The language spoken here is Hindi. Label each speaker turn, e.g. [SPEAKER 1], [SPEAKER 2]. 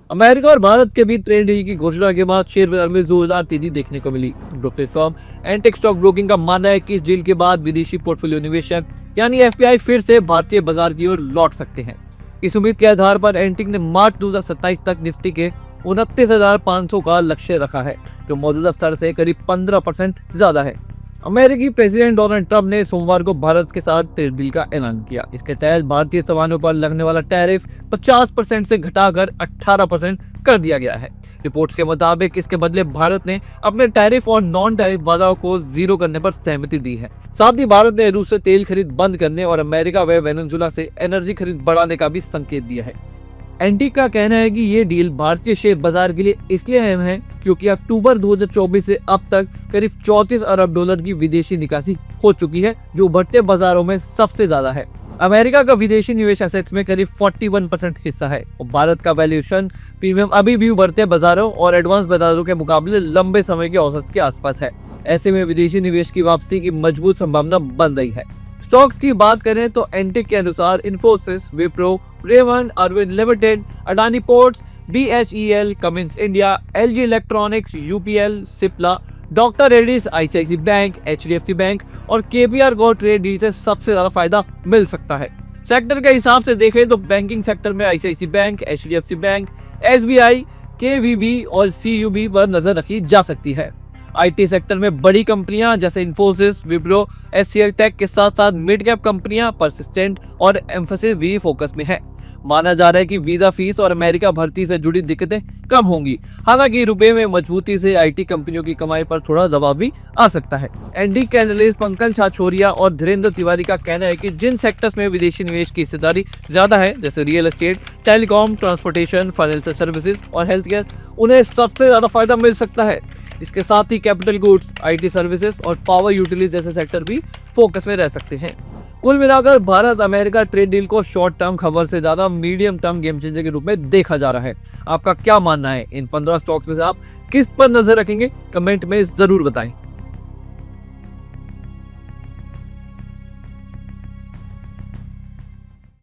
[SPEAKER 1] अमेरिका और भारत के बीच ट्रेड डील की घोषणा के बाद शेयर बाजार में जोरदार तेजी देखने को मिली। Brokerage firm Antique stock broking का मानना है कि इस डील के बाद विदेशी पोर्टफोलियो निवेशक यानी एफपीआई फिर से भारतीय बाजार की ओर लौट सकते हैं। इस उम्मीद के आधार पर एंटेक ने मार्च 2027 तक निफ्टी के 29,500 का लक्ष्य रखा है, जो मौजूदा स्तर से करीब 15% ज्यादा है। अमेरिकी प्रेसिडेंट डोनाल्ड ट्रंप ने सोमवार को भारत के साथ ट्रेड डील का ऐलान किया। इसके तहत भारतीय सामानों पर लगने वाला टैरिफ 50% से घटाकर 18% कर दिया गया है। रिपोर्ट्स के मुताबिक इसके बदले भारत ने अपने टैरिफ और नॉन टैरिफ बाधाओं को जीरो करने पर सहमति दी है। साथ ही भारत ने रूस से तेल खरीद बंद करने और अमेरिका व वेनेजुएला से एनर्जी खरीद बढ़ाने का भी संकेत दिया है। एंटीक का कहना है कि ये डील भारतीय शेयर बाजार के लिए इसलिए अहम है क्योंकि अक्टूबर 2024 से अब तक करीब 34 अरब डॉलर की विदेशी निकासी हो चुकी है, जो बढ़ते बाजारों में सबसे ज्यादा है। अमेरिका का विदेशी निवेश एसेट्स में करीब 41% हिस्सा है और भारत का वैल्यूएशन प्रीमियम अभी भी बढ़ते बाजारों और एडवांस बाजारों के मुकाबले लंबे समय के औसत के आसपास है। ऐसे में विदेशी निवेश की वापसी की मजबूत संभावना बन रही है। स्टॉक्स की बात करें तो एंटेक के अनुसार इन्फोसिस, विप्रो, रेवन, Arvind limited, Adani ports, BHEL, Cummins India, LG electronics, UPL, Cipla, doctor Reddy's, ICICI bank, HDFC bank और केपीआर को ट्रेड डील से सबसे ज्यादा फायदा मिल सकता है। सेक्टर के हिसाब से देखें तो बैंकिंग सेक्टर में ICICI bank, HDFC bank, SBI, KVB और सीयूबी पर नजर रखी जा सकती है। आईटी सेक्टर में बड़ी कंपनियां जैसे इन्फोसिस, विप्रो, एचसीएल टेक के साथ साथ मिड कैप कंपनियां, परसिस्टेंट और एम्फेसिस भी फोकस में है। माना जा रहा है कि वीजा फीस और अमेरिका भर्ती से जुड़ी दिक्कतें कम होंगी। हालांकि रुपए में मजबूती से आईटी कंपनियों की कमाई पर थोड़ा दबाव भी आ सकता है। एंटीक के एनालिस्ट पंकज छाछोरिया और धीरेन्द्र तिवारी का कहना है कि जिन सेक्टर्स में विदेशी निवेश की हिस्सेदारी ज्यादा है जैसे real estate, telecom, transportation, financial services और हेल्थ केयर, उन्हें सबसे ज्यादा फायदा मिल सकता है। इसके साथ ही कैपिटल गुड्स, आईटी सर्विसेज और पावर यूटिलिटीज जैसे सेक्टर भी फोकस में रह सकते हैं। कुल मिलाकर भारत अमेरिका ट्रेड डील को शॉर्ट टर्म खबर से ज्यादा मीडियम टर्म गेम चेंजर के रूप में देखा जा रहा है। आपका क्या मानना है? इन 15 स्टॉक्स में से आप किस पर नजर रखेंगे? कमेंट में जरूर बताएं।